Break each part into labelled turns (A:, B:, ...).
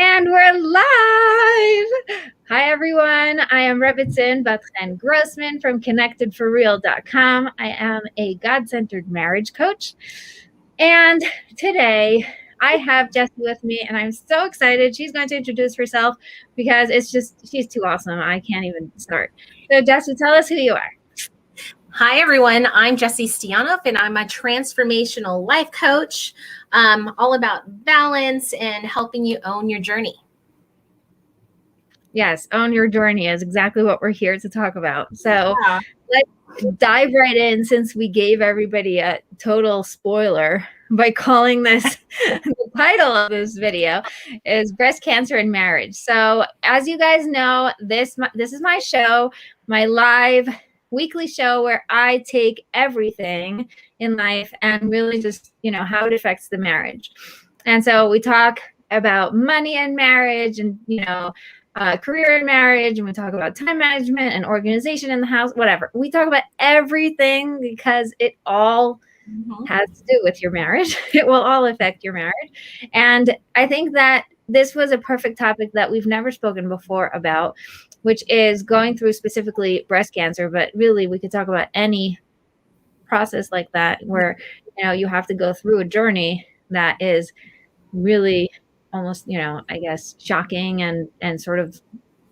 A: And we're live. Hi, everyone. I am Rebbetzin Bat-Chen Grossman from ConnectedForReal.com. I am a God-centered marriage coach. And today I have Ghesi with me, and I'm so excited. She's going to introduce herself because she's too awesome. I can't even start. So, Ghesi, tell us who you are.
B: Hi, everyone. I'm Ghesi Stojanov, and I'm a transformational life coach, all about balance and helping you own your journey.
A: Yes, own your journey is exactly what we're here to talk about. So let's dive right in, since we gave everybody a total spoiler by calling this the title of this video is breast cancer and marriage. So as you guys know, this is my show, my live weekly show where I take everything in life and really just, how it affects the marriage. And so we talk about money and marriage and, career and marriage, and we talk about time management and organization in the house, whatever. We talk about everything because it all has to do with your marriage. It will all affect your marriage. And I think that this was a perfect topic that we've never spoken before about, which is going through specifically breast cancer, but really we could talk about any process like that where, you have to go through a journey that is really almost, I guess, shocking and sort of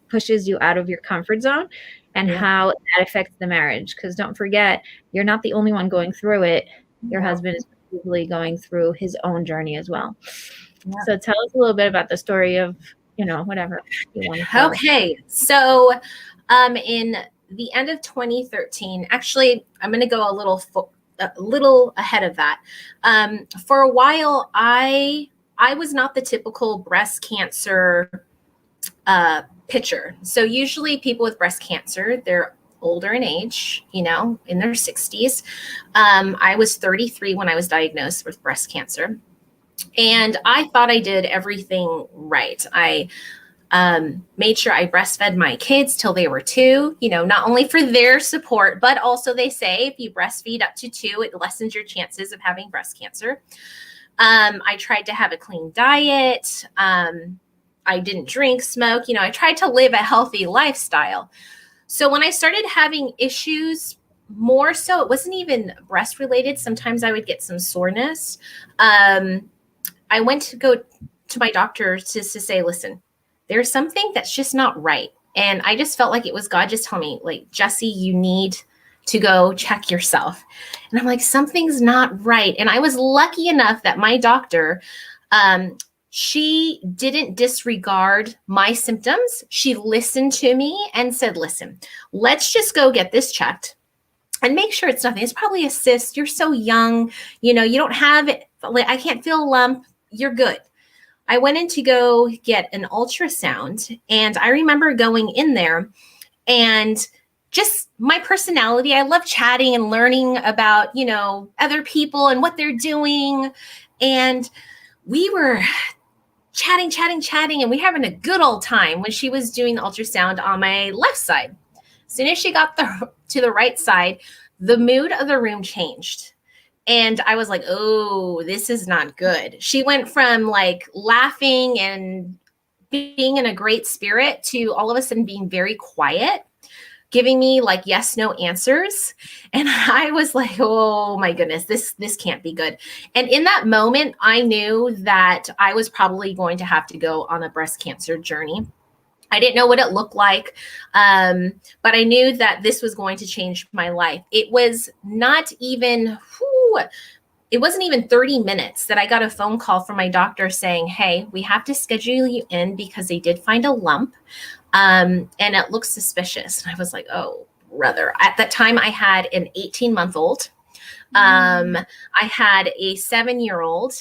A: pushes you out of your comfort zone, and how that affects the marriage. Because don't forget, you're not the only one going through it. Your husband is probably going through his own journey as well. So tell us a little bit about the story of, whatever you want to tell.
B: Okay. So in the end of 2013, actually, I'm going to go a little ahead of that. For a while, I was not the typical breast cancer picture. So usually people with breast cancer, they're older in age, in their 60s. I was 33 when I was diagnosed with breast cancer. And I thought I did everything right. I made sure I breastfed my kids till they were 2, not only for their support, but also they say if you breastfeed up to 2, it lessens your chances of having breast cancer. I tried to have a clean diet. I didn't drink, smoke. I tried to live a healthy lifestyle. So when I started having issues, more so, it wasn't even breast related. Sometimes I would get some soreness. I went to go to my doctor to say, listen, there's something that's just not right. And I just felt like it was God just telling me, like, Ghesi, you need to go check yourself. And I'm like, something's not right. And I was lucky enough that my doctor, she didn't disregard my symptoms. She listened to me and said, listen, let's just go get this checked and make sure it's nothing. It's probably a cyst. You're so young. You don't have it. Like, I can't feel a lump. You're good. I went in to go get an ultrasound, and I remember going in there and just my personality. I love chatting and learning about, other people and what they're doing. And we were chatting, and we having a good old time when she was doing the ultrasound on my left side. As soon as she got to the right side, the mood of the room changed. And I was like, oh, this is not good. She went from like laughing and being in a great spirit to all of a sudden being very quiet, giving me like yes, no answers. And I was like, oh my goodness, this can't be good. And in that moment, I knew that I was probably going to have to go on a breast cancer journey. I didn't know what it looked like, but I knew that this was going to change my life. It was not even, it wasn't even 30 minutes that I got a phone call from my doctor saying, hey, we have to schedule you in because they did find a lump, and it looks suspicious. And I was like, oh, brother. At that time, I had an 18-month-old. I had a 7-year-old.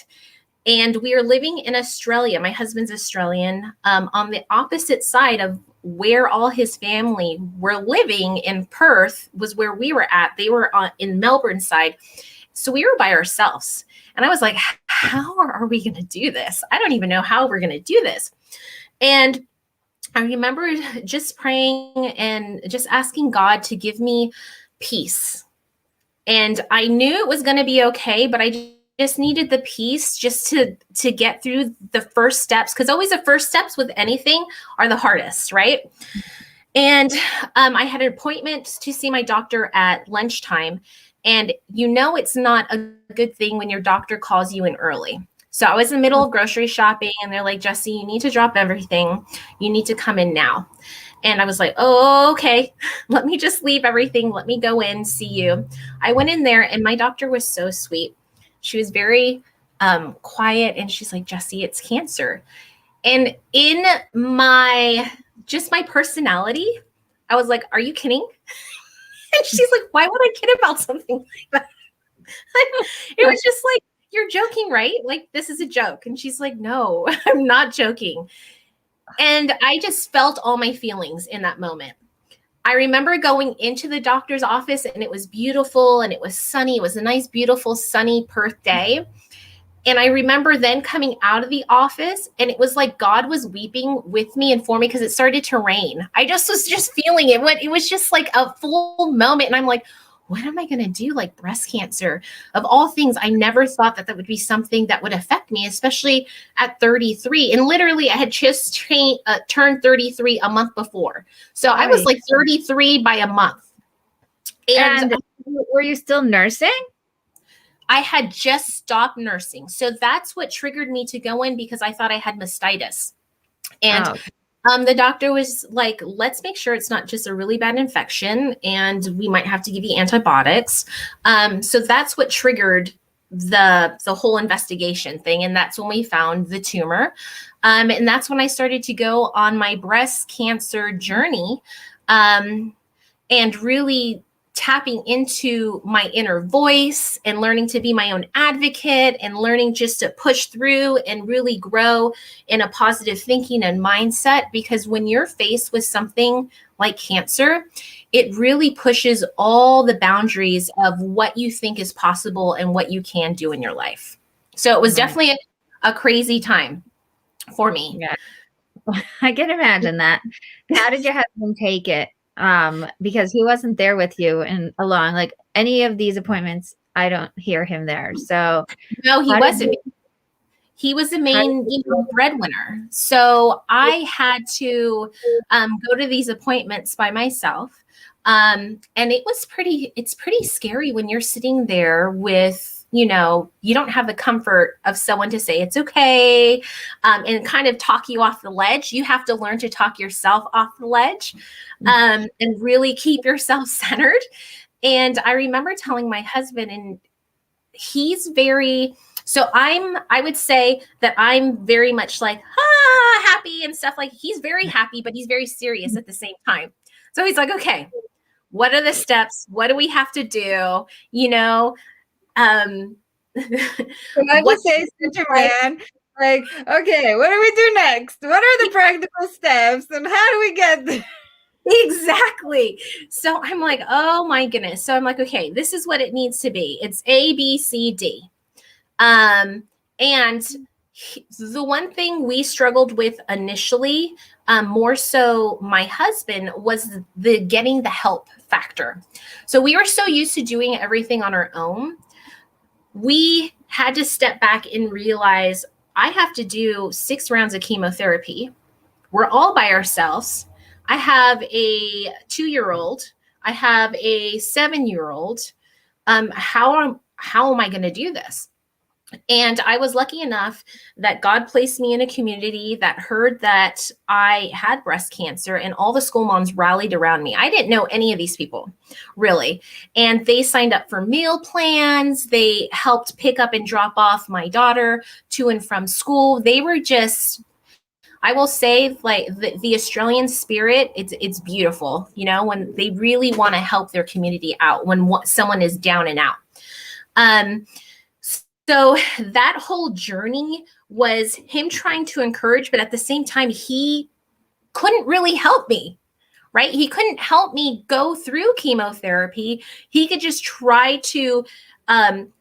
B: And we are living in Australia. My husband's Australian. On the opposite side of where all his family were living in Perth was where we were at. They were in Melbourne side. So we were by ourselves. And I was like, how are we going to do this? I don't even know how we're going to do this. And I remember just praying and just asking God to give me peace. And I knew it was going to be okay, but I just needed the peace just to get through the first steps, because always the first steps with anything are the hardest, right? And I had an appointment to see my doctor at lunchtime, and it's not a good thing when your doctor calls you in early. So I was in the middle of grocery shopping, and they're like, Jessie, you need to drop everything. You need to come in now. And I was like, oh, okay, let me just leave everything. Let me go in, see you. I went in there, and my doctor was so sweet. She was very quiet, and she's like, Jessie, it's cancer. And in my personality, I was like, are you kidding? And she's like, why would I kid about something like that? It was just like, you're joking, right? Like, this is a joke. And she's like, no, I'm not joking. And I just felt all my feelings in that moment. I remember going into the doctor's office, and it was beautiful and it was sunny. It was a nice, beautiful, sunny Perth day. And I remember then coming out of the office, and it was like God was weeping with me and for me, because it started to rain. I just was feeling it. It was just like a full moment. And I'm like, what am I going to do? Like, breast cancer, of all things, I never thought that would be something that would affect me, especially at 33. And literally, I had just turned 33 a month before. So I was like 33 by a month.
A: And were you still nursing?
B: I had just stopped nursing. So that's what triggered me to go in, because I thought I had mastitis. And the doctor was like, let's make sure it's not just a really bad infection, and we might have to give you antibiotics. So that's what triggered the whole investigation thing. And that's when we found the tumor. And that's when I started to go on my breast cancer journey, and really tapping into my inner voice and learning to be my own advocate, and learning just to push through and really grow in a positive thinking and mindset. Because when you're faced with something like cancer, it really pushes all the boundaries of what you think is possible and what you can do in your life. So it was definitely a crazy time for me.
A: Yeah, I can imagine that. How did your husband take it? Because he wasn't there with you and along, like, any of these appointments, I don't hear him there. So
B: no, he wasn't. He was the main breadwinner. So I had to go to these appointments by myself. And it's pretty scary when you're sitting there with, you don't have the comfort of someone to say it's okay, and kind of talk you off the ledge. You have to learn to talk yourself off the ledge, and really keep yourself centered. And I remember telling my husband, and he's I would say that I'm very much like, happy and stuff. Like, he's very happy, but he's very serious at the same time. So he's like, okay, what are the steps? What do we have to do?
A: Can I just say, Center Man, like, okay, what do we do next? What are the practical steps, and how do we get there?
B: Exactly. So I'm like, oh my goodness. So I'm like, okay, this is what it needs to be. It's A, B, C, D. And the one thing we struggled with initially, more so my husband, was the getting the help factor. So we were so used to doing everything on our own. We had to step back and realize, I have to do 6 rounds of chemotherapy. We're all by ourselves. I have a 2-year-old. I have a 7-year-old. How am I going to do this? And I was lucky enough that God placed me in a community that heard that I had breast cancer, and all the school moms rallied around me. I didn't know any of these people, really. And they signed up for meal plans. They helped pick up and drop off my daughter to and from school. They were just, I will say, like, the Australian spirit, it's beautiful, when they really want to help their community out when someone is down and out. So that whole journey was him trying to encourage, but at the same time, he couldn't really help me, right? He couldn't help me go through chemotherapy. He could just try to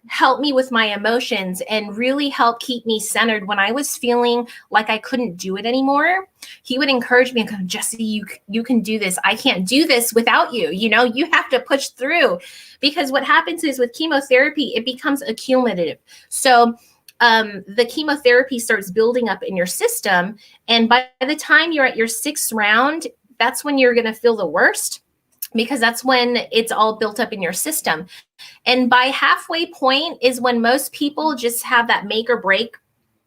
B: help me with my emotions and really help keep me centered when I was feeling like I couldn't do it anymore. He would encourage me and go, Jessie, you can do this. I can't do this without you. You know, you have to push through, because what happens is with chemotherapy, it becomes accumulative. So the chemotherapy starts building up in your system. And by the time you're at your 6th round, that's when you're going to feel the worst, because that's when it's all built up in your system. And by halfway point is when most people just have that make or break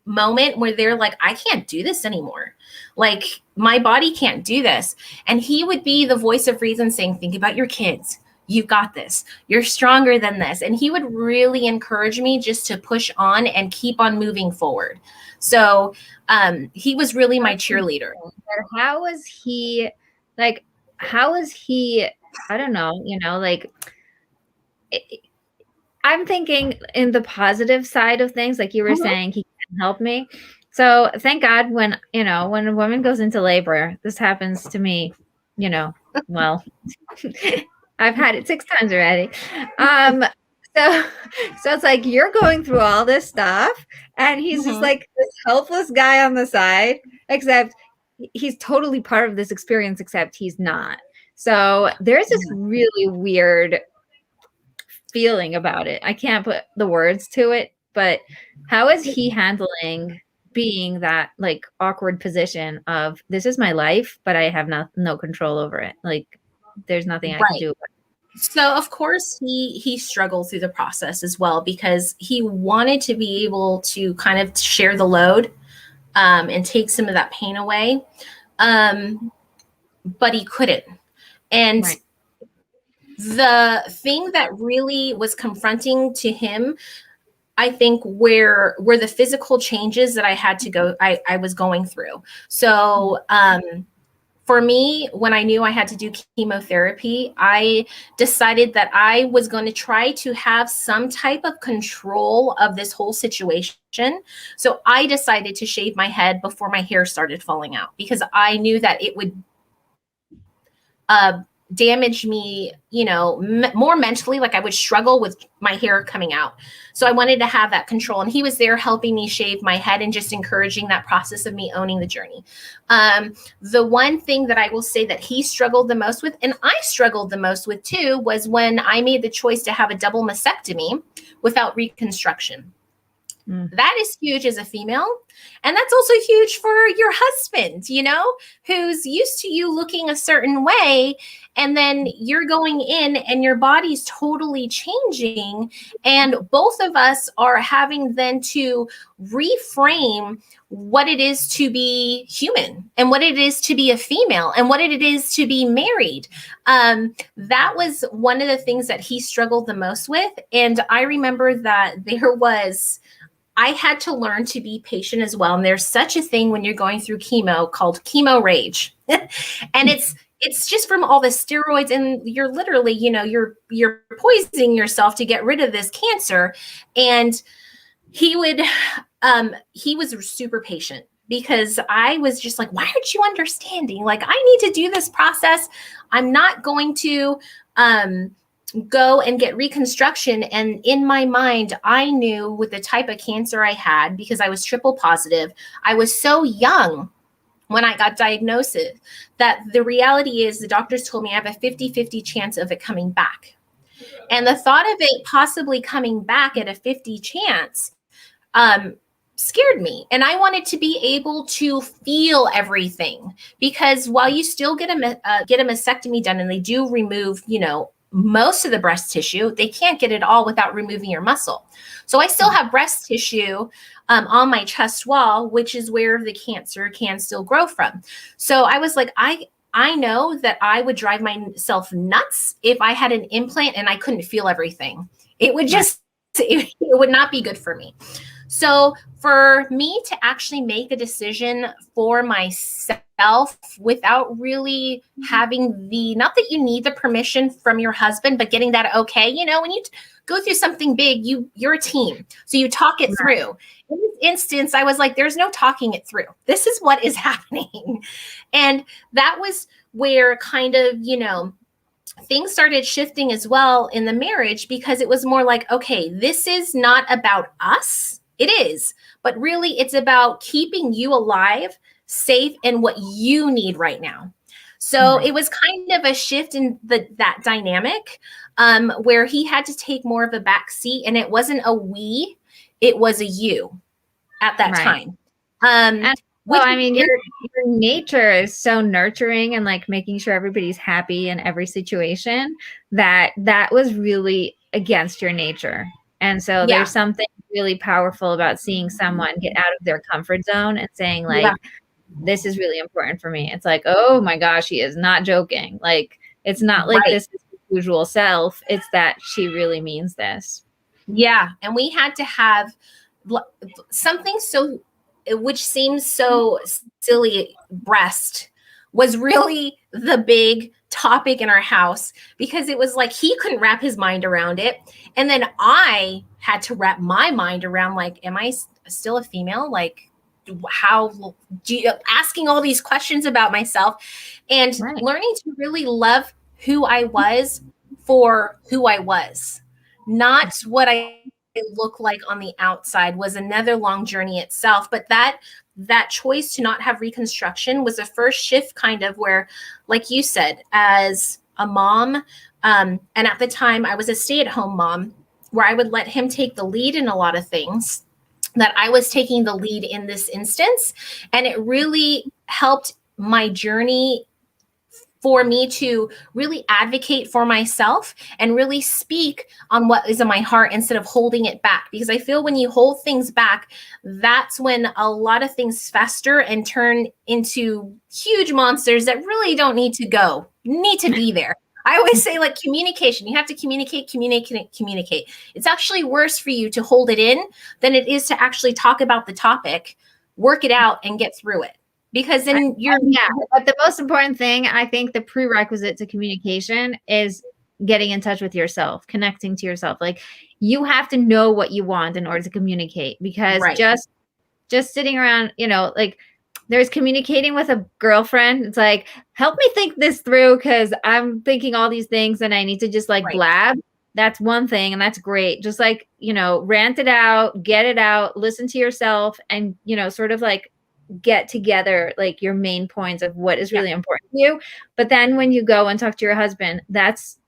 B: moment where they're like, I can't do this anymore. Like, my body can't do this. And he would be the voice of reason saying, think about your kids. You've got this. You're stronger than this. And he would really encourage me just to push on and keep on moving forward. So he was really my cheerleader.
A: How was he, I don't know, you know, like, I'm thinking in the positive side of things, like you were saying, he can help me. So thank God when a woman goes into labor, this happens to me, you know, well, I've had it 6 times already. So it's like, you're going through all this stuff and he's just like this helpless guy on the side, except he's totally part of this experience, except he's not. So there's this really weird feeling about it. I can't put the words to it, but how is he handling being that like awkward position of, this is my life, but I have no control over it. Like, there's nothing I can do about it.
B: So of course he struggled through the process as well, because he wanted to be able to kind of share the load and take some of that pain away. But he couldn't. And the thing that really was confronting to him, I think, were the physical changes that I was going through. So for me, when I knew I had to do chemotherapy, I decided that I was going to try to have some type of control of this whole situation. So I decided to shave my head before my hair started falling out, because I knew that it would damage me, you know, more mentally. Like, I would struggle with my hair coming out. So I wanted to have that control. And he was there helping me shave my head and just encouraging that process of me owning the journey. The one thing that I will say that he struggled the most with, and I struggled the most with too, was when I made the choice to have a double mastectomy without reconstruction. That is huge as a female. And that's also huge for your husband, you know, who's used to you looking a certain way. And then you're going in and your body's totally changing. And both of us are having then to reframe what it is to be human and what it is to be a female and what it is to be married. That was one of the things that he struggled the most with. And I remember that I had to learn to be patient as well. And there's such a thing when you're going through chemo called chemo rage. And it's just from all the steroids, and you're literally, you know, you're poisoning yourself to get rid of this cancer. And he was super patient, because I was just like, why aren't you understanding? Like, I need to do this process. I'm not going to go and get reconstruction. And in my mind, I knew with the type of cancer I had, because I was triple positive, I was so young when I got diagnosed, that the reality is the doctors told me I have a 50-50 chance of it coming back. And the thought of it possibly coming back at a 50 chance scared me. And I wanted to be able to feel everything, because while you still get a mastectomy done, and they do remove, you know, most of the breast tissue, they can't get it all without removing your muscle. So I still have breast tissue on my chest wall, which is where the cancer can still grow from. So I was like, I know that I would drive myself nuts if I had an implant and I couldn't feel everything. It would just, it would not be good for me. So for me to actually make a decision for myself without really having not that you need the permission from your husband, but getting that okay, you know, when you go through something big, you're a team. So you talk it through. In this instance, I was like, there's no talking it through. This is what is happening. And that was where kind of, things started shifting as well in the marriage, because it was more like, okay, this is not about us. It is, but really it's about keeping you alive, safe, and what you need right now. So it was kind of a shift in that dynamic, where he had to take more of a back seat, and it wasn't a we, it was a you at that time.
A: Well, I mean, your nature is so nurturing and like making sure everybody's happy in every situation, that was really against your nature. And so there's something really powerful about seeing someone get out of their comfort zone and saying like, this is really important for me. It's like, oh my gosh, he is not joking. Like, it's not like this is his usual self. It's that she really means this.
B: Yeah. And we had to have something which seems so silly, breast was really the big topic in our house, because it was like he couldn't wrap his mind around it. And then I had to wrap my mind around, like, am I still a female? Like, how do you, asking all these questions about myself, and learning to really love who I was for who I was, not what I look like on the outside, was another long journey itself. But that choice to not have reconstruction was the first shift, kind of where, like you said, as a mom, and at the time I was a stay-at-home mom, where I would let him take the lead in a lot of things, that I was taking the lead in this instance. And it really helped my journey for me to really advocate for myself and really speak on what is in my heart instead of holding it back. Because I feel when you hold things back, that's when a lot of things fester and turn into huge monsters that really don't need to be there. I always say, like, communication, you have to communicate. It's actually worse for you to hold it in than it is to actually talk about the topic, work it out, and get through it. Because then
A: but the most important thing, I think the prerequisite to communication is getting in touch with yourself, connecting to yourself. Like, you have to know what you want in order to communicate, because just sitting around, like, there's communicating with a girlfriend. It's like, help me think this through, because I'm thinking all these things and I need to just like blab. That's one thing. And that's great. Just like, rant it out, get it out, listen to yourself, and, sort of like get together like your main points of what is really important to you. But then when you go and talk to your husband, that's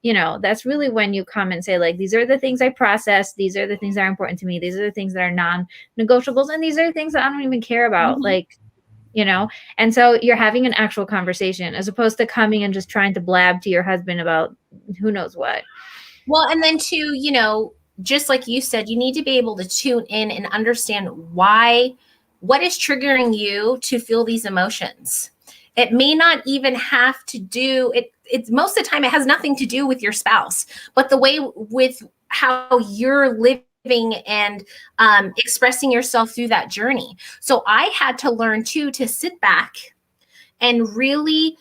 A: really when you come and say, like, these are the things I process, these are the things that are important to me, these are the things that are non-negotiables, and these are the things that I don't even care about. Like, and so you're having an actual conversation, as opposed to coming and just trying to blab to your husband about who knows what.
B: Well, and then too, just like you said, you need to be able to tune in and understand what is triggering you to feel these emotions. It may not even have to do it. It's most of the time it has nothing to do with your spouse, but the way with how you're living and expressing yourself through that journey. So I had to learn too to sit back and really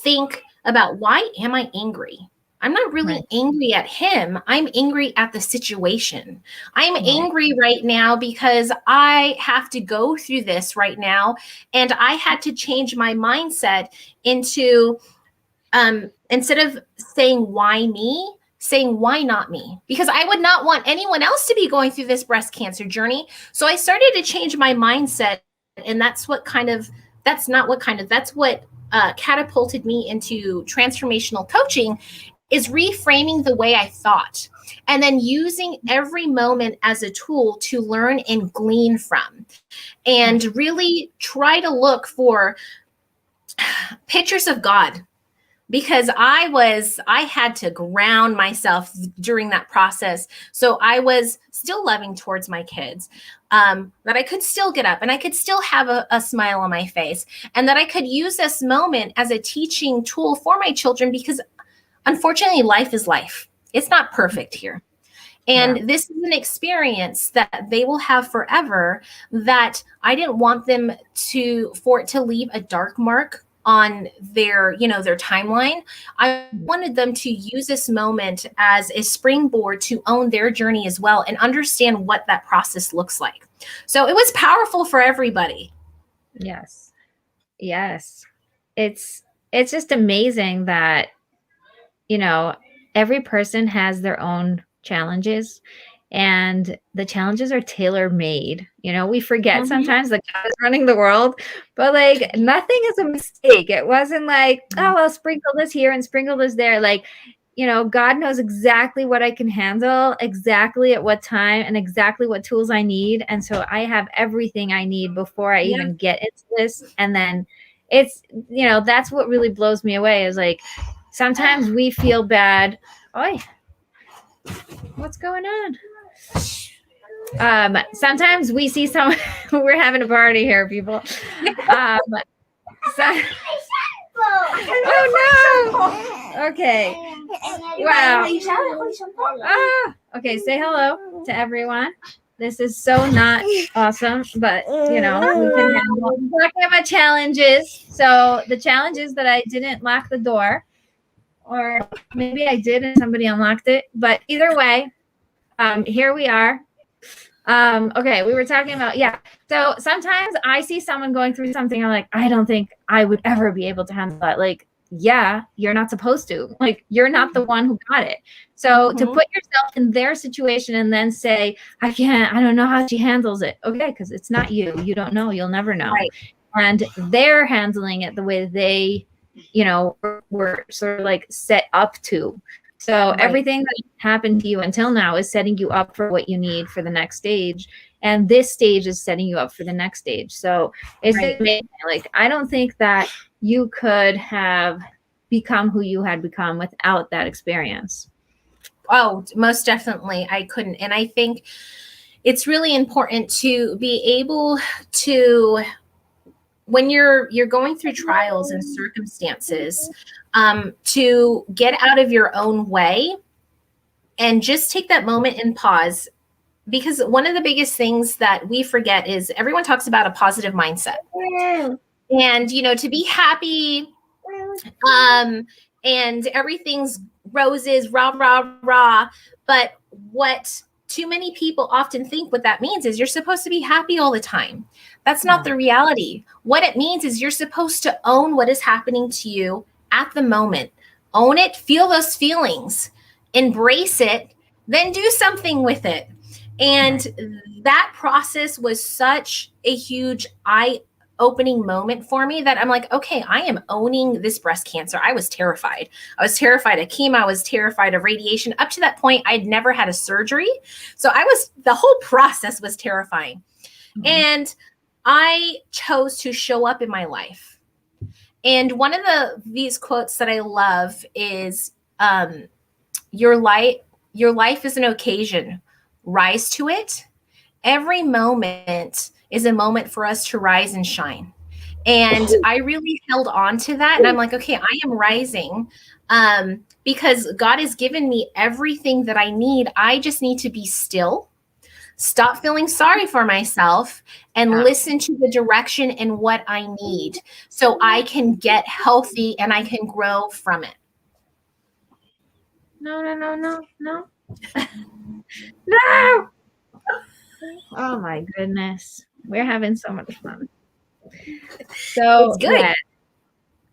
B: think about, why am I angry? I'm not really angry at him. I'm angry at the situation. I'm angry right now because I have to go through this right now. And I had to change my mindset into, instead of saying, why me? Saying, why not me? Because I would not want anyone else to be going through this breast cancer journey. So I started to change my mindset. And that's what catapulted me into transformational coaching, is reframing the way I thought, and then using every moment as a tool to learn and glean from, and really try to look for pictures of God, because I had to ground myself during that process. So I was still loving towards my kids, that I could still get up and I could still have a smile on my face, and that I could use this moment as a teaching tool for my children, because unfortunately, life is life. It's not perfect here. And this is an experience that they will have forever, that I didn't want them for it to leave a dark mark on their timeline. I wanted them to use this moment as a springboard to own their journey as well and understand what that process looks like. So it was powerful for everybody.
A: Yes. It's it's just amazing that, every person has their own challenges, and the challenges are tailor-made. We forget sometimes that God is running the world, but like nothing is a mistake. It wasn't like, oh, I'll sprinkle this here and sprinkle this there. Like, God knows exactly what I can handle, exactly at what time, and exactly what tools I need. And so I have everything I need before I even get into this. And then it's, that's what really blows me away is like, sometimes we feel bad. Oi, what's going on? Sometimes we see we're having a party here, people. Oh no! Okay. Wow. Okay, say hello to everyone. This is so not awesome, but we can handle. We're talking about challenges. So the challenge is that I didn't lock the door, or maybe I did and somebody unlocked it. But either way, here we are. Okay, we were talking about, so sometimes I see someone going through something, I'm like, I don't think I would ever be able to handle that. Like, you're not supposed to. Like, you're not the one who got it. So to put yourself in their situation and then say, I don't know how she handles it. Okay, because it's not you. You don't know. You'll never know.
B: Right.
A: And they're handling it the way they, were sort of like set up to. So everything that happened to you until now is setting you up for what you need for the next stage. And this stage is setting you up for the next stage. So it's amazing. Like, I don't think that you could have become who you had become without that experience.
B: Oh, most definitely. I couldn't. And I think it's really important to be able to, when you're going through trials and circumstances, to get out of your own way and just take that moment and pause. Because one of the biggest things that we forget is everyone talks about a positive mindset. And, to be happy, and everything's roses, rah, rah, rah. But what too many people often think what that means is you're supposed to be happy all the time. That's not the reality. What it means is you're supposed to own what is happening to you at the moment. Own it, feel those feelings, embrace it, then do something with it. And that process was such a huge eye-opening moment for me that I'm like, okay, I am owning this breast cancer. I was terrified. I was terrified of chemo. I was terrified of radiation. Up to that point, I'd never had a surgery. So the whole process was terrifying. And I chose to show up in my life. And one of these quotes that I love is, your life is an occasion. Rise to it. Every moment is a moment for us to rise and shine. And I really held on to that. And I'm like, okay, I am rising, because God has given me everything that I need. I just need to be still, stop feeling sorry for myself, and listen to the direction and what I need so I can get healthy and I can grow from it.
A: No. No. Oh my goodness. We're having so much fun. So
B: it's good.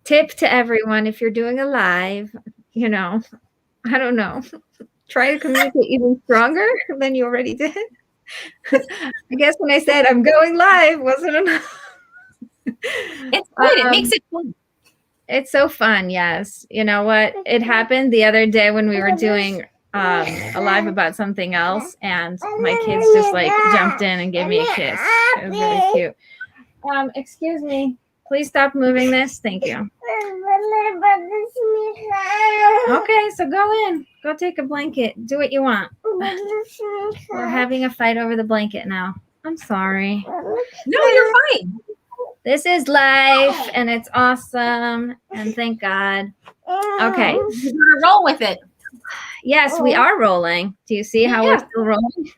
A: Tip to everyone, if you're doing a live, I don't know, try to communicate even stronger than you already did. I guess when I said I'm going live wasn't enough.
B: It's good. It makes it fun.
A: It's so fun. Yes. You know what? It happened the other day when we were doing a live about something else, and my kids just like jumped in and gave me a kiss. It was really cute. Excuse me. Please stop moving this. Thank you. Okay, so go in. Go take a blanket. Do what you want. We're having a fight over the blanket now. I'm sorry.
B: No, you're fine.
A: This is life, and it's awesome, and thank God. Okay.
B: You're gonna roll with it.
A: Yes, we are rolling. Do you see how we're still rolling?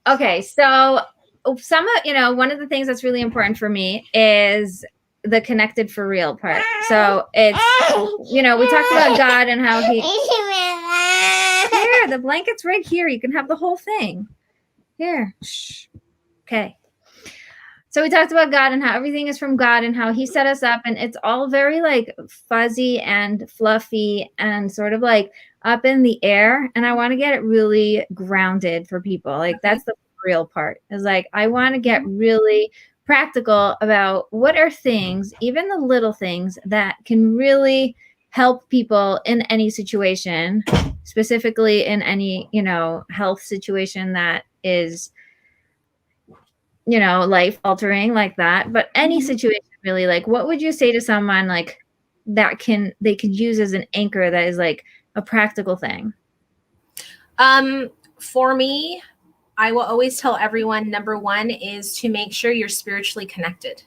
A: Okay, so one of the things that's really important for me is the connected for real part. So it's, we talked about God and how here, the blanket's right here. You can have the whole thing. Here. Shh. Okay. So we talked about God and how everything is from God and how he set us up, and it's all very like fuzzy and fluffy and sort of like up in the air. And I want to get it really grounded for people. Like that's the real part, is like I want to get really practical about what are things, even the little things, that can really help people in any situation, specifically in any, health situation that is, life altering like that. But any situation really, like what would you say to someone like that they could use as an anchor that is like a practical thing?
B: For me, I will always tell everyone, number one is to make sure you're spiritually connected.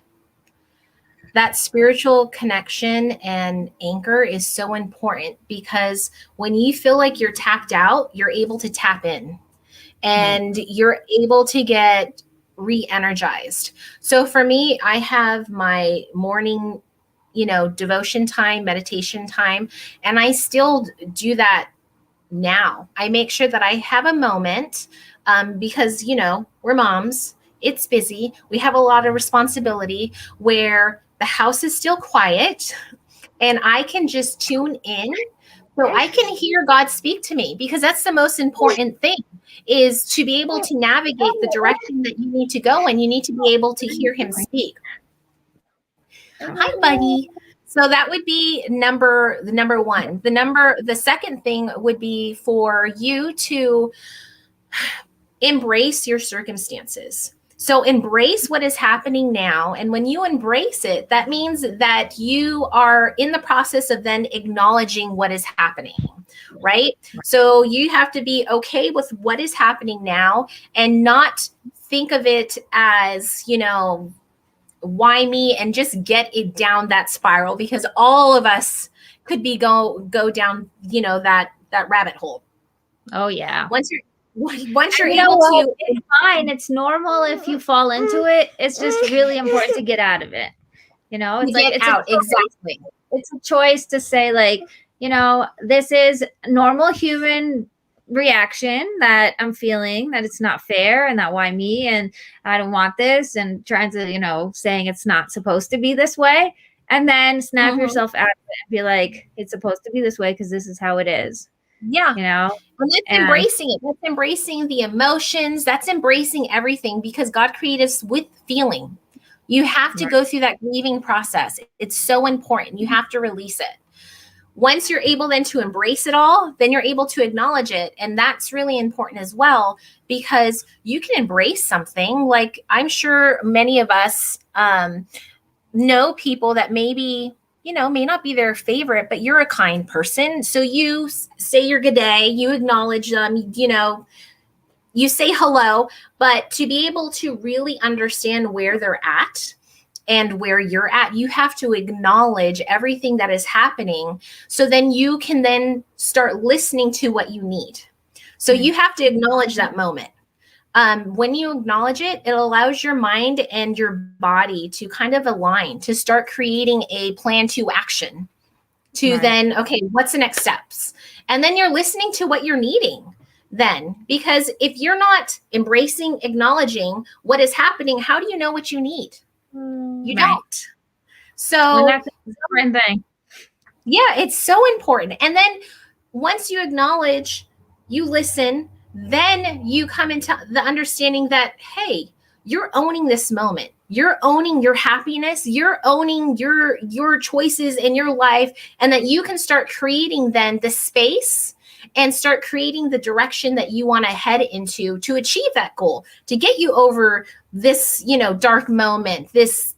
B: That spiritual connection and anchor is so important, because when you feel like you're tapped out, you're able to tap in and you're able to get re-energized. So for me, I have my morning, devotion time, meditation time, and I still do that now. I make sure that I have a moment, because, we're moms, it's busy. We have a lot of responsibility where the house is still quiet and I can just tune in so I can hear God speak to me, because that's the most important thing, is to be able to navigate the direction that you need to go, and you need to be able to hear him speak. Hi, buddy. So that would be number one. The second thing would be for you to embrace your circumstances. So embrace what is happening now. And when you embrace it, that means that you are in the process of then acknowledging what is happening, right? So you have to be okay with what is happening now and not think of it as, why me, and just get it down that spiral, because all of us could be go down, that rabbit hole.
A: Oh yeah.
B: Once you're able to,
A: it's fine. It's normal if you fall into it. It's just really important to get out of it. It's like it's out.
B: Exactly.
A: It's a choice to say like, this is normal human reaction that I'm feeling, that it's not fair and that why me, and I don't want this, and trying to, saying it's not supposed to be this way, and then snap yourself out of it and be like, it's supposed to be this way because this is how it is.
B: Yeah. And that's embracing it. That's embracing the emotions. That's embracing everything, because God created us with feeling. You have to go through that grieving process. It's so important. You have to release it. Once you're able then to embrace it all, then you're able to acknowledge it. And that's really important as well, because you can embrace something. Like, I'm sure many of us know people that maybe, may not be their favorite, but you're a kind person. So you say your good day, you acknowledge them, you say hello, but to be able to really understand where they're at and where you're at, you have to acknowledge everything that is happening. So then you can then start listening to what you need. So you have to acknowledge that moment. When you acknowledge it, it allows your mind and your body to kind of align, to start creating a plan to action, to then, okay, what's the next steps? And then you're listening to what you're needing then, because if you're not embracing, acknowledging what is happening, how do you know what you need? You don't. So
A: that's a different thing.
B: Yeah, it's so important. And then once you acknowledge, you listen, then you come into the understanding that, hey, you're owning this moment. You're owning your happiness. You're owning your choices in your life, and that you can start creating then the space and start creating the direction that you want to head into to achieve that goal, to get you over this, dark moment, this,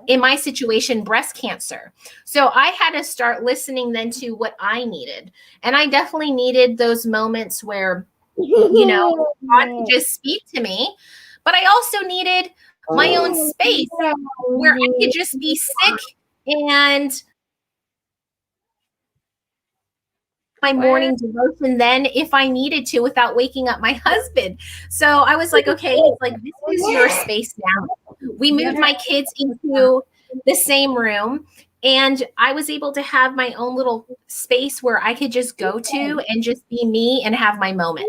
B: in my situation, breast cancer. So I had to start listening then to what I needed. And I definitely needed those moments where, God could just speak to me. But I also needed my own space where I could just be sick and my morning devotion then if I needed to, without waking up my husband. So I was like, okay, it's like, this is your space now. We moved my kids into the same room, and I was able to have my own little space where I could just go to and just be me and have my moment.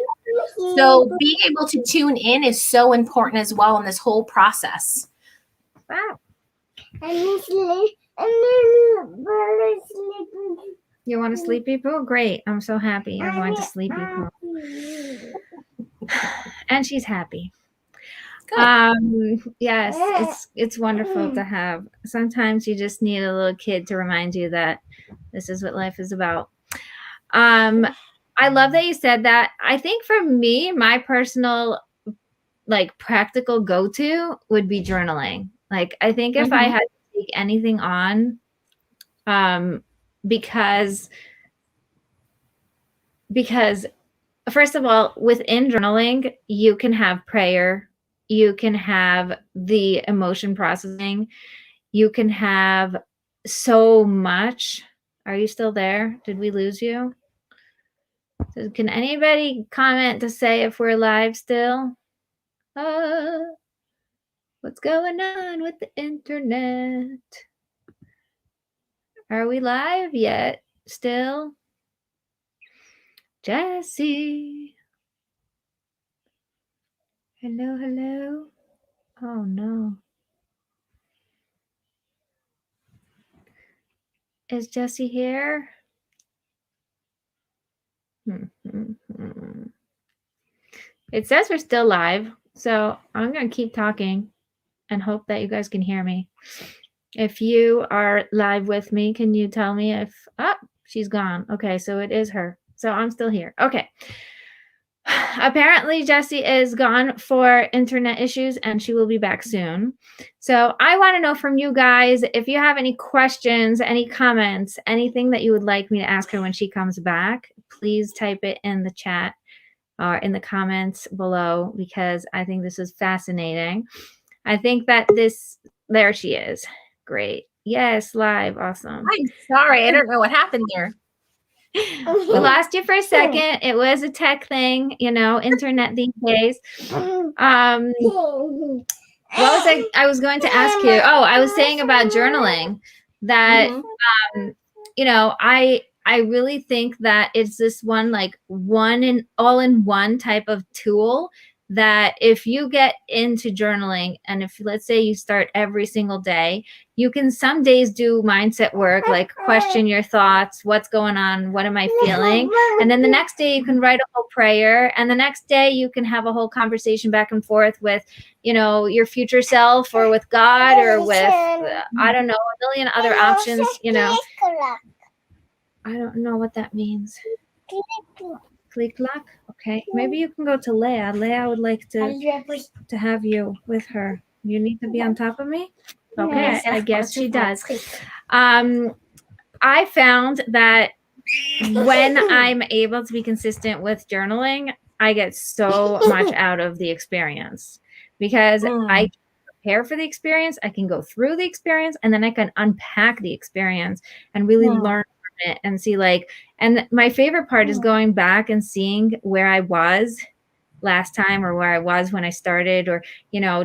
B: So being able to tune in is so important as well in this whole process.
A: Wow. You want to sleepy poo? Great. I'm so happy you're going to sleepy poo. And she's happy. Yes, it's wonderful to have. Sometimes you just need a little kid to remind you that this is what life is about. I love that you said that. I think for me, my personal like practical go-to would be journaling. Like I think if I had to take anything on, because first of all, within journaling, you can have prayer, you can have the emotion processing, you can have so much. Are you still there? Did we lose you? So can anybody comment to say if we're live still? What's going on with the internet? Are we live yet? Still? Jessie. Hello, hello. Oh no. Is Jessie here? It says we're still live, so I'm going to keep talking and hope that you guys can hear me. If you are live with me, can you tell me if... Oh, she's gone. Okay, so it is her. So I'm still here. Okay. Apparently, Jessie is gone for internet issues, and she will be back soon. So I want to know from you guys, if you have any questions, any comments, anything that you would like me to ask her when she comes back, please type it in the chat or in the comments below, because I think this is fascinating. I think that there she is. Great. Yes, live. Awesome.
B: I'm sorry. I don't know what happened there.
A: We lost you for a second. It was a tech thing, internet these days. What was I was going to ask you? Oh, I was saying about journaling that, I really think that it's this one and all-in-one type of tool that if you get into journaling, and if let's say you start every single day, you can some days do mindset work, like question your thoughts, what's going on, what am I feeling? And then the next day you can write a whole prayer, and the next day you can have a whole conversation back and forth with, your future self, or with God, or with, I don't know, a million other options, I don't know what that means. Click lock. Okay, maybe you can go to Leah. Leah would like to have you with her. You need to be on top of me. Okay, yes, I guess she does. I found that when I'm able to be consistent with journaling, I get so much out of the experience, because I can prepare for the experience, I can go through the experience, and then I can unpack the experience and really learn from it and see and my favorite part is going back and seeing where I was last time, or where I was when I started, or,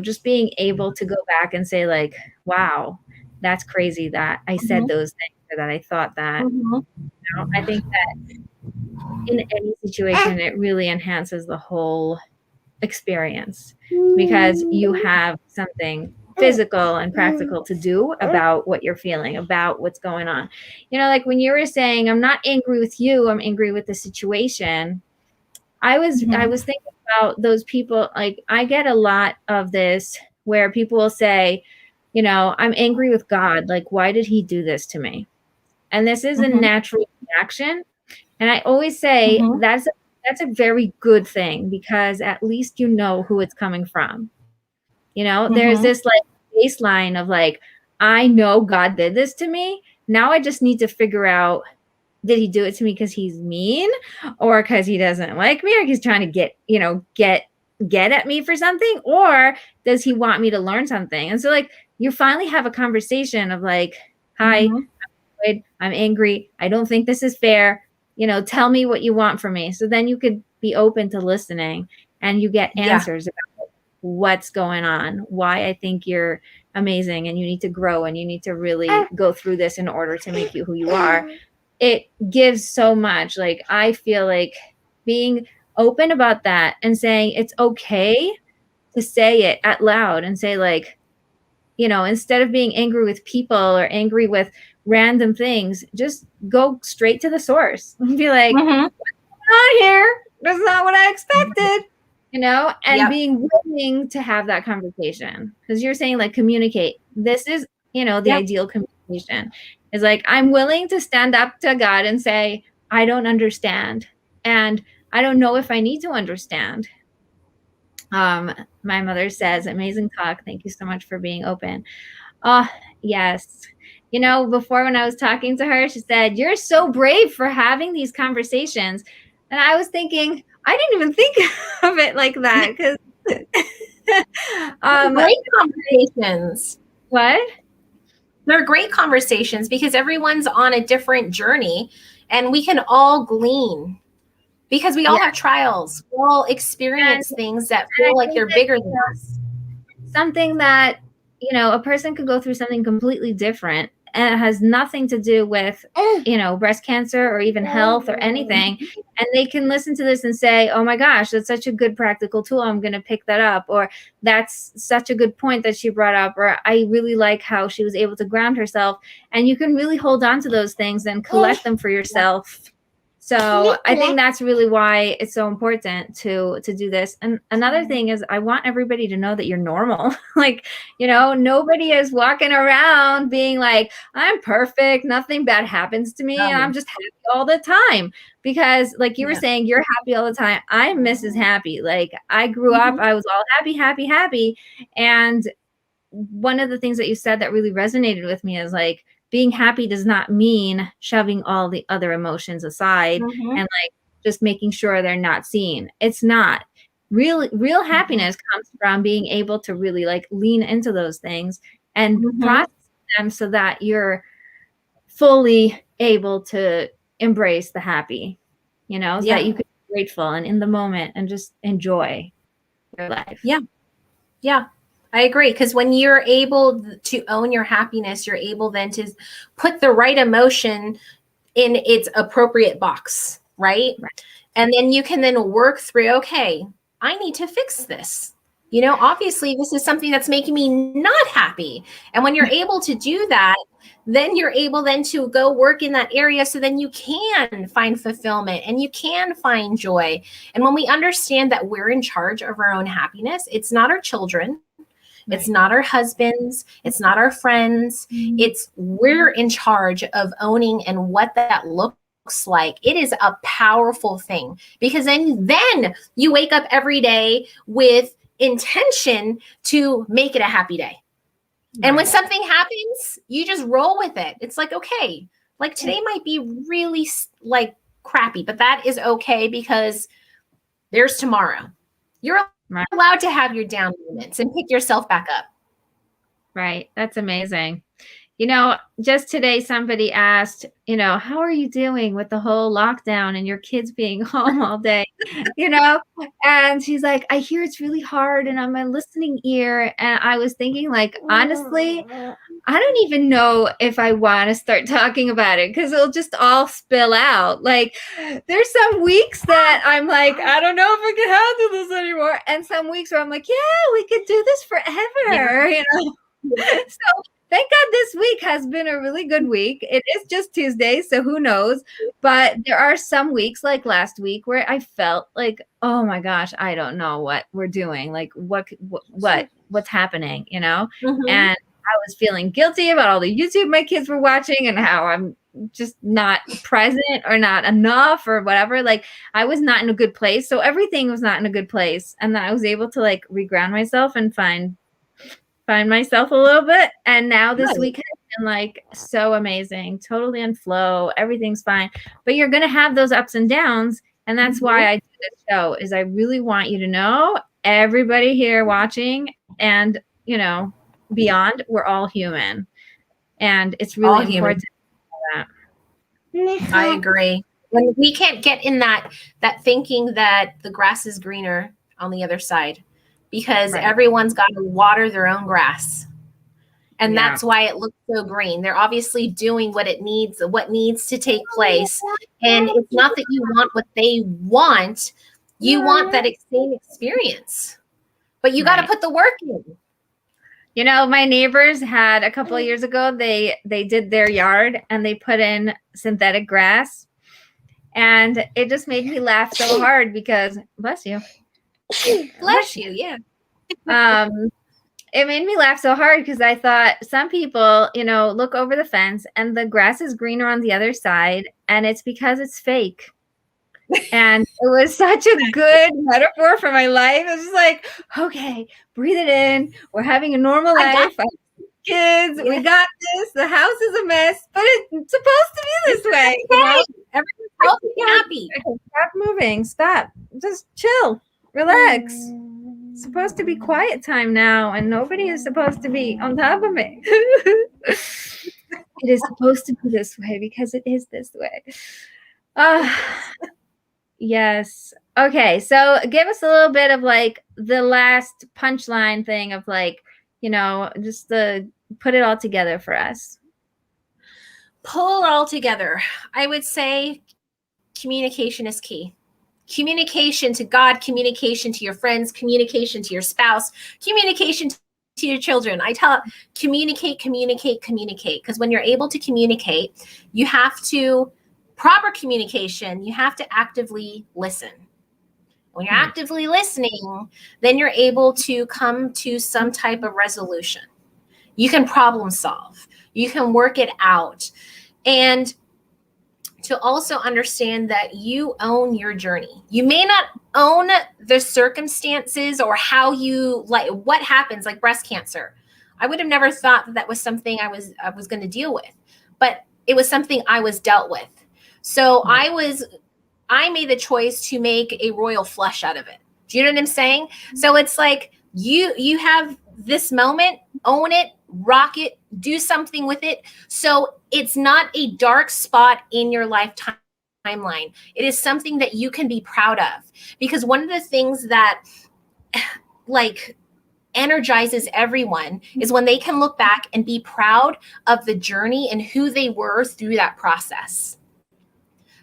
A: just being able to go back and say wow, that's crazy that I said those things, or that I thought that. I think that in any situation, it really enhances the whole experience, because you have something physical and practical to do about what you're feeling, about what's going on. When you were saying, I'm not angry with you, I'm angry with the situation. I was thinking about those people. I get a lot of this where people will say, I'm angry with God. Why did he do this to me? And this is a natural reaction. And I always say that's a very good thing, because at least you know who it's coming from. There's this baseline of I know God did this to me. Now I just need to figure out, did he do it to me because he's mean, or because he doesn't like me, or he's trying to get at me for something, or does he want me to learn something? And so you finally have a conversation of hi, I'm angry. I don't think this is fair. Tell me what you want from me. So then you could be open to listening, and you get answers about what's going on, why I think you're amazing and you need to grow, and you need to really go through this in order to make you who you are. It gives so much. I feel being open about that and saying it's okay to say it out loud and say instead of being angry with people or angry with random things, just go straight to the source and be like,
B: Mm-hmm.
A: not here. That's not what I expected, and
B: Yep.
A: being willing to have that conversation. Because you're saying like communicate. This is, the
B: Yep.
A: ideal communication is like, I'm willing to stand up to God and say, I don't understand. And I don't know if I need to understand. My mother says, amazing talk. Thank you so much for being open. Oh, yes. Before when I was talking to her, she said, you're so brave for having these conversations. And I was thinking, I didn't even think of it like that. Because
B: great conversations.
A: What?
B: They're great conversations because everyone's on a different journey and we can all glean because we all have trials. We all experience things that feel like they're bigger than us.
A: Something that, a person could go through something completely different, and it has nothing to do with, breast cancer or even health or anything. And they can listen to this and say, oh my gosh, that's such a good practical tool. I'm going to pick that up. Or that's such a good point that she brought up. Or I really like how she was able to ground herself. And you can really hold on to those things and collect them for yourself. So I think that's really why it's so important to do this. And another thing is, I want everybody to know that you're normal. Like, nobody is walking around being like, I'm perfect, nothing bad happens to me, and I'm just happy all the time. Because like you were saying, you're happy all the time. I'm Mrs. Happy. Like, I grew up, I was all happy, happy, happy. And one of the things that you said that really resonated with me is like, being happy does not mean shoving all the other emotions aside and like just making sure they're not seen. It's not. Real happiness comes from being able to really like lean into those things and process them so that you're fully able to embrace the happy, so that you can be grateful and in the moment and just enjoy your life.
B: Yeah. I agree. Because when you're able to own your happiness, you're able then to put the right emotion in its appropriate box, right? And then you can then work through, okay, I need to fix this. Obviously this is something that's making me not happy. And when you're able to do that, then you're able then to go work in that area. So then you can find fulfillment and you can find joy. And when we understand that we're in charge of our own happiness, it's not our children. It's not our husbands. It's not our friends. It's we're in charge of owning and what that looks like. It is a powerful thing because then you wake up every day with intention to make it a happy day. And when something happens, you just roll with it. It's like, okay, like today might be really like crappy, but that is okay because there's tomorrow. You're allowed to have your down moments and pick yourself back up.
A: Right. That's amazing. Just today somebody asked, how are you doing with the whole lockdown and your kids being home all day? And she's like, I hear it's really hard and I'm my listening ear. And I was thinking like, honestly, I don't even know if I want to start talking about it because it'll just all spill out. Like there's some weeks that I'm like, I don't know if I can handle this anymore. And some weeks where I'm like, yeah, we could do this forever, So thank God this week has been a really good week. It is just Tuesday, so who knows? But there are some weeks like last week where I felt like, oh my gosh, I don't know what we're doing. Like what's happening, And I was feeling guilty about all the YouTube my kids were watching and how I'm just not present or not enough or whatever. Like I was not in a good place. So everything was not in a good place. And then I was able to like reground myself and find myself a little bit. And now this week has been like so amazing, totally in flow. Everything's fine, but you're going to have those ups and downs. And that's why I do this show is I really want you to know, everybody here watching and, beyond, we're all human. And it's really important to know that.
B: I agree. When we can't get in that thinking that the grass is greener on the other side. Because everyone's got to water their own grass. And that's why it looks so green. They're obviously doing what needs to take place. And it's not that you want what they want. You want that same experience. But you got to put the work in.
A: You know, my neighbors had a couple of years ago, they did their yard and they put in synthetic grass. And it just made me laugh so hard because, bless you.
B: Bless you, yeah.
A: It made me laugh so hard because I thought some people, you know, look over the fence and the grass is greener on the other side, and it's because it's fake. And it was such a good metaphor for my life. It was just like, okay, breathe it in. We're having a normal life. Kids, we got this. The house is a mess, but it's supposed to be this way. You know?
B: Everyone's healthy and happy.
A: Stop moving. Stop. Just chill. Relax. It's supposed to be quiet time now, and nobody is supposed to be on top of me. It is supposed to be this way because it is this way. Yes. Okay. So give us a little bit of like the last punchline thing of like, you know, just put it all together for us.
B: Pull it all together. I would say communication is key. Communication to God, communication to your friends, communication to your spouse, communication to your children. I tell communicate. Because when you're able to communicate, you have to proper communication. You have to actively listen. When you're actively listening, then you're able to come to some type of resolution. You can problem solve. You can work it out. And to also understand that you own your journey. You may not own the circumstances or how you like what happens, like breast cancer. I would have never thought that was something I was going to deal with, but it was something I was dealt with. So I made the choice to make a royal flush out of it. Do you know what I'm saying? So it's like you have this moment, own it, rock it, do something with it. So it's not a dark spot in your lifetime timeline. It is something that you can be proud of. Because one of the things that like energizes everyone is when they can look back and be proud of the journey and who they were through that process.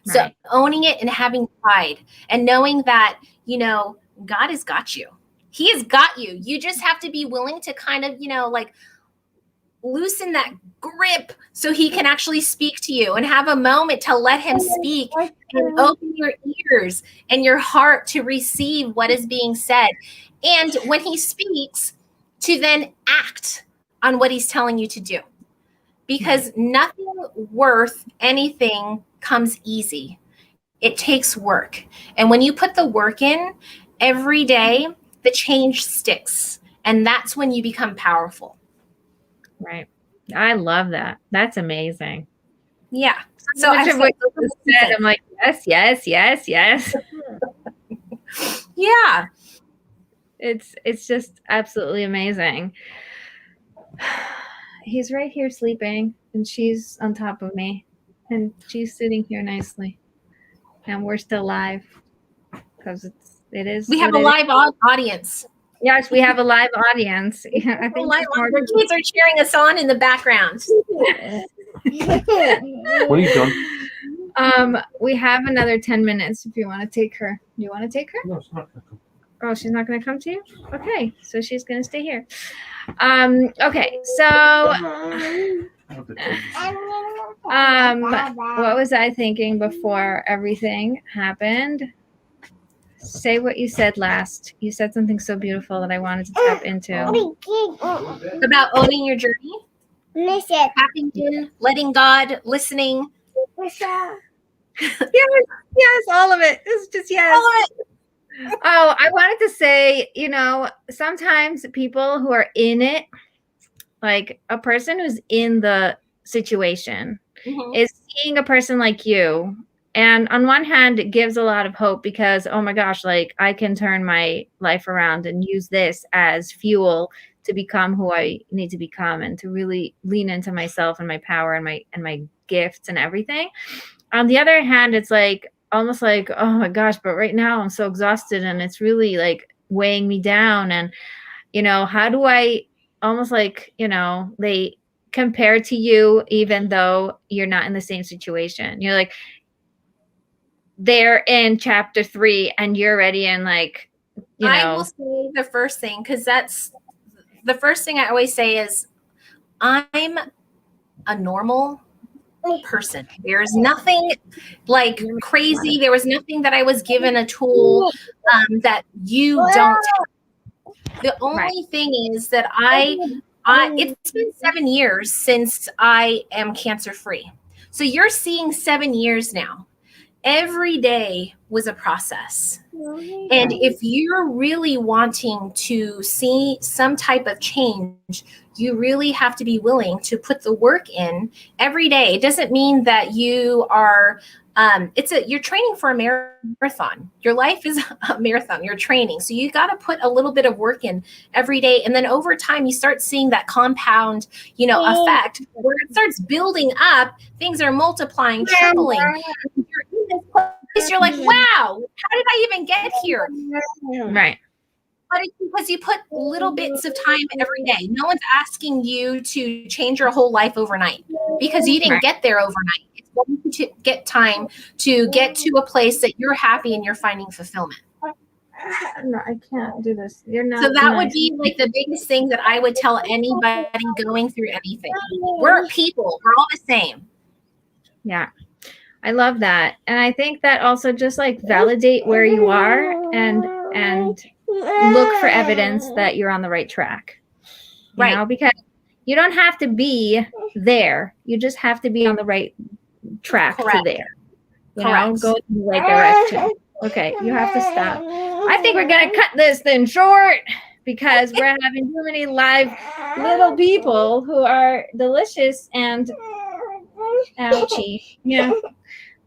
B: So owning it and having pride and knowing that, you know, God has got you. He has got you. You just have to be willing to kind of, you know, like loosen that grip so he can actually speak to you and have a moment to let him speak and open your ears and your heart to receive what is being said. And when he speaks, to then act on what he's telling you to do. Because nothing worth anything comes easy. It takes work. And when you put the work in every day, the change sticks. And that's when you become powerful.
A: Right. I love that. That's amazing.
B: Yeah.
A: So much of what you said, I'm like, yes.
B: Yeah.
A: It's just absolutely amazing. He's right here sleeping, and she's on top of me, and she's sitting here nicely, and we're still live because it is.
B: We have a live audience.
A: Yes, we have a live audience. Yeah, I think
B: the kids are cheering us on in the background.
C: What are you doing?
A: We have another 10 minutes if you want to take her. You want to take her?
C: No, it's not going to come.
A: Oh, she's not going to come to you? Okay, so she's going to stay here. Okay, so what was I thinking before everything happened? Say what you said last. You said something so beautiful that I wanted to tap into.
B: About owning your journey? Tapping in, letting God, listening.
A: Yes, all of it. It's just yes. All of it. Oh, I wanted to say, you know, sometimes people who are in it, like a person who's in the situation, is seeing a person like you. And on one hand, it gives a lot of hope because, oh my gosh, like I can turn my life around and use this as fuel to become who I need to become and to really lean into myself and my power and my gifts and everything. On the other hand, it's like almost like, oh my gosh, but right now I'm so exhausted and it's really like weighing me down. And, you know, how do I almost like, you know, they compare to you even though you're not in the same situation. You're like, they're in chapter 3 and you're already in like, you know.
B: I will say the first thing, because that's the first thing I always say is I'm a normal person. There's nothing like crazy. There was nothing that I was given a tool that you don't have. The only thing is that it's been 7 years since I am cancer free. So you're seeing 7 years now. Every day was a process. And if you're really wanting to see some type of change, you really have to be willing to put the work in every day. It doesn't mean that you are, you're training for a marathon. Your life is a marathon, you're training. So you got to put a little bit of work in every day. And then over time, you start seeing that compound, effect where it starts building up. Things are multiplying, tripling. You're in this place, you're like, wow, how did I even get here?
A: Right.
B: But it's because you put little bits of time every day. No one's asking you to change your whole life overnight because you didn't get there overnight. It's going to get time to get to a place that you're happy and you're finding fulfillment.
A: No, I can't do this. You're not.
B: So that would be like the biggest thing that I would tell anybody going through anything. We're people. We're all the same.
A: Yeah. I love that. And I think that also just like validate where you are and look for evidence that you're on the right track. You know, because you don't have to be there. You just have to be on the right track to there. You know, go in the right direction. Okay, you have to stop. I think we're going to cut this thing short because we're having too many live little people who are delicious and ouchie. Yeah.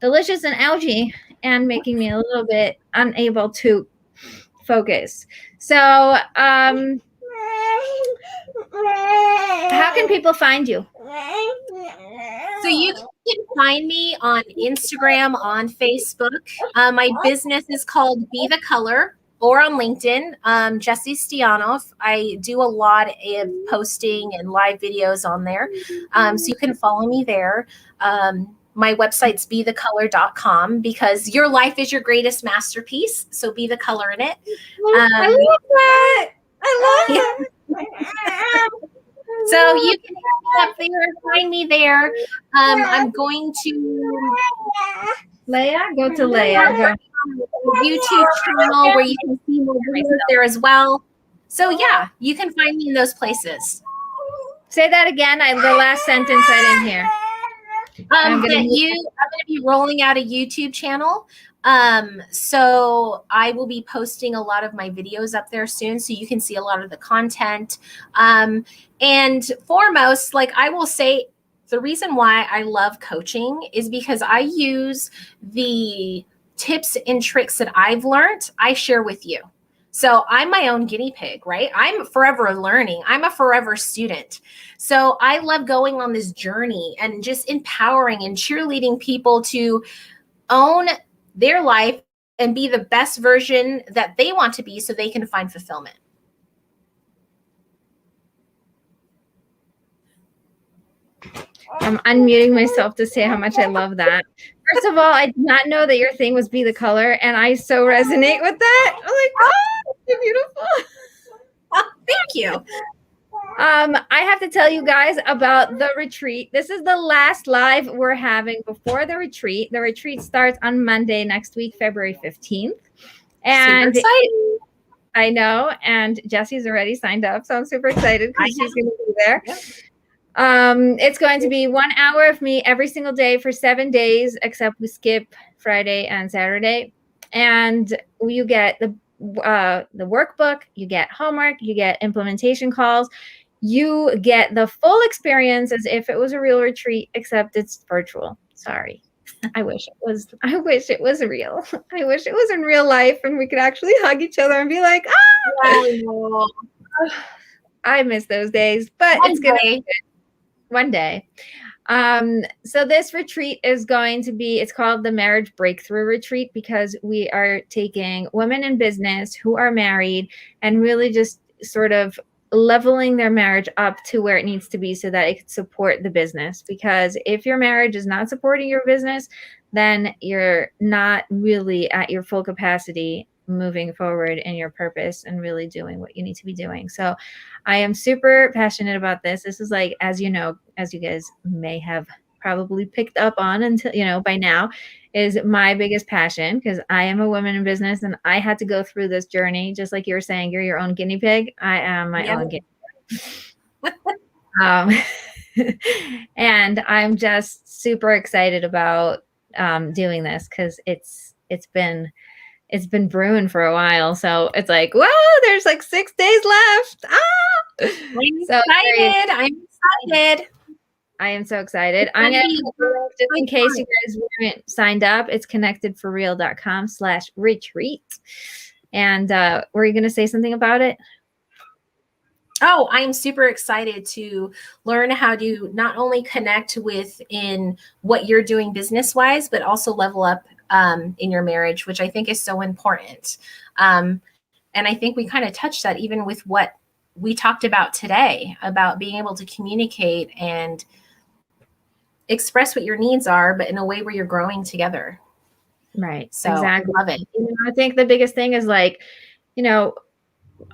A: Delicious and ouchie and making me a little bit unable to focus. So, how can people find you?
B: So you can find me on Instagram, on Facebook. My business is called Be the Color, or on LinkedIn, Ghesi Stojanov. I do a lot of posting and live videos on there. So you can follow me there. My website's bethecolor.com because your life is your greatest masterpiece. So be the color in it.
A: I love that. I love
B: that. So you can up there, find me there. I'm going to
A: Leia. Go to Leia.
B: YouTube channel where you can see more videos there as well. So yeah, you can find me in those places.
A: Say that again. The last sentence I didn't hear.
B: I'm going to be rolling out a YouTube channel. So I will be posting a lot of my videos up there soon, so you can see a lot of the content. And foremost, like I will say, the reason why I love coaching is because I use the tips and tricks that I've learned, I share with you. So I'm my own guinea pig, right? I'm forever learning. I'm a forever student. So I love going on this journey and just empowering and cheerleading people to own their life and be the best version that they want to be so they can find fulfillment.
A: I'm unmuting myself to say how much I love that. First of all, I did not know that your thing was Be the Color, and I so resonate with that. I'm like, oh, you're beautiful.
B: Oh, thank you.
A: I have to tell you guys about the retreat. This is the last live we're having before the retreat. The retreat starts on Monday next week, February 15th. And
B: super exciting.
A: I know, and Jesse's already signed up, so I'm super excited because she's going to be there. Yep. It's going to be 1 hour of me every single day for 7 days, except we skip Friday and Saturday. And you get the workbook, you get homework, you get implementation calls, you get the full experience as if it was a real retreat, except it's virtual. Sorry. I wish it was real. I wish it was in real life and we could actually hug each other and be like, oh, I miss those days, but it's going to be good. One day. So this retreat is going to be, it's called the Marriage Breakthrough Retreat because we are taking women in business who are married and really just sort of leveling their marriage up to where it needs to be so that it can support the business. Because if your marriage is not supporting your business, then you're not really at your full capacity moving forward in your purpose and really doing what you need to be doing. So I am super passionate about this. This is like, as you know, as you guys may have probably picked up on until, by now, is my biggest passion, because I am a woman in business and I had to go through this journey. Just like you were saying, you're your own guinea pig. I am my own guinea pig. And I'm just super excited about doing this, because it's been brewing for a while. So it's like, whoa, there's like 6 days left.
B: I'm excited.
A: I am so excited. I'm going to, just in case you guys weren't signed up, it's connectedforreal.com/retreat. And were you going to say something about it?
B: Oh, I'm super excited to learn how to not only connect within what you're doing business-wise, but also level up in your marriage, which I think is so important. And I think we kind of touched that even with what we talked about today, about being able to communicate and express what your needs are, but in a way where you're growing together.
A: Right.
B: So
A: exactly.
B: I love it.
A: I think the biggest thing is like,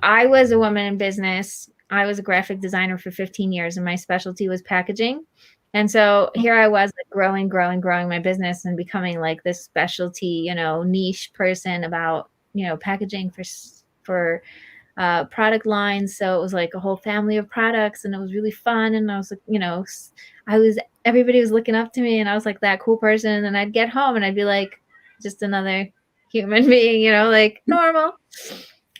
A: I was a woman in business. I was a graphic designer for 15 years and my specialty was packaging. And so here I was like growing my business and becoming like this specialty, niche person about, packaging for product lines. So it was like a whole family of products and it was really fun. And I was like, everybody was looking up to me and I was like that cool person. And then I'd get home and I'd be like just another human being, like normal.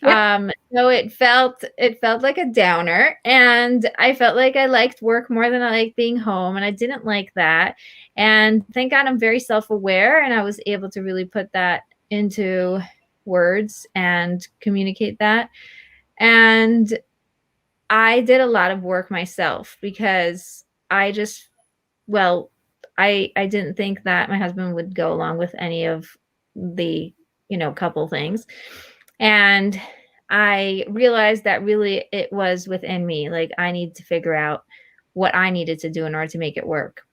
A: Yep. So it felt like a downer, and I felt like I liked work more than I liked being home, and I didn't like that. And thank God I'm very self-aware, and I was able to really put that into words and communicate that. And I did a lot of work myself because I didn't think that my husband would go along with any of the, couple things. And I realized that really it was within me. Like I need to figure out what I needed to do in order to make it work.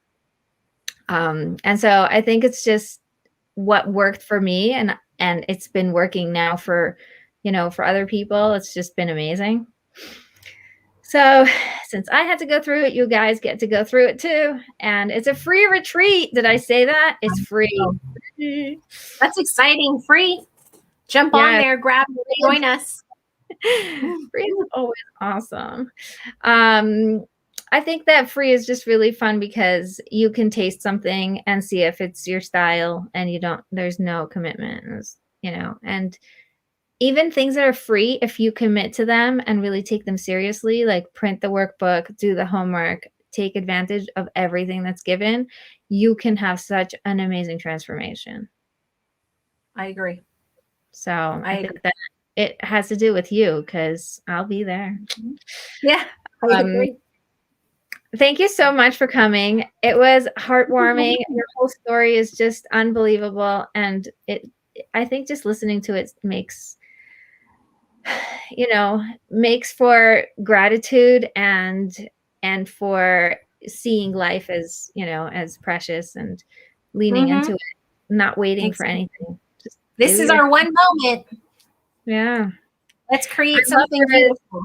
A: And so I think it's just what worked for me, and it's been working now for, for other people. It's just been amazing. So since I had to go through it, you guys get to go through it too. And it's a free retreat. Did I say that? It's free.
B: That's exciting. Free. Jump on there, grab and join us.
A: Free is always awesome. I think that free is just really fun because you can taste something and see if it's your style, and there's no commitment, and even things that are free, if you commit to them and really take them seriously, like print the workbook, do the homework, take advantage of everything that's given, you can have such an amazing transformation.
B: I agree.
A: So I think that it has to do with you, because I'll be there.
B: Yeah, I agree.
A: Thank you so much for coming. It was heartwarming. Your whole story is just unbelievable. And I think just listening to it makes for gratitude and for seeing life as, as precious and leaning into it, not waiting for anything.
B: This is our one moment.
A: Yeah.
B: Let's create something beautiful.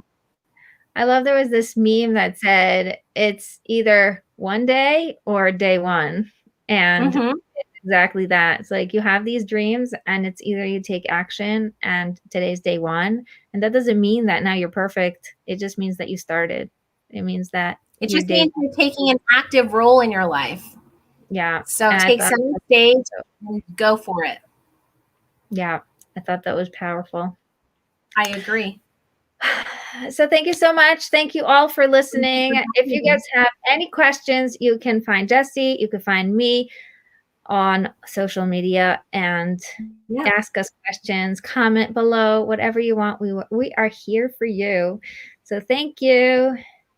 A: I love there was this meme that said it's either one day or day one. And it's exactly that. It's like you have these dreams and it's either you take action, and today's day one. And that doesn't mean that now you're perfect. It just means that you started. It means that
B: it just means you're taking an active role in your life.
A: Yeah.
B: So take some stage and go for it.
A: Yeah. I thought that was powerful.
B: I agree.
A: So thank you so much. Thank you all for listening. If you guys have any questions, you can find Ghesi. You can find me on social media and ask us questions, comment below, whatever you want. We are here for you. So thank you.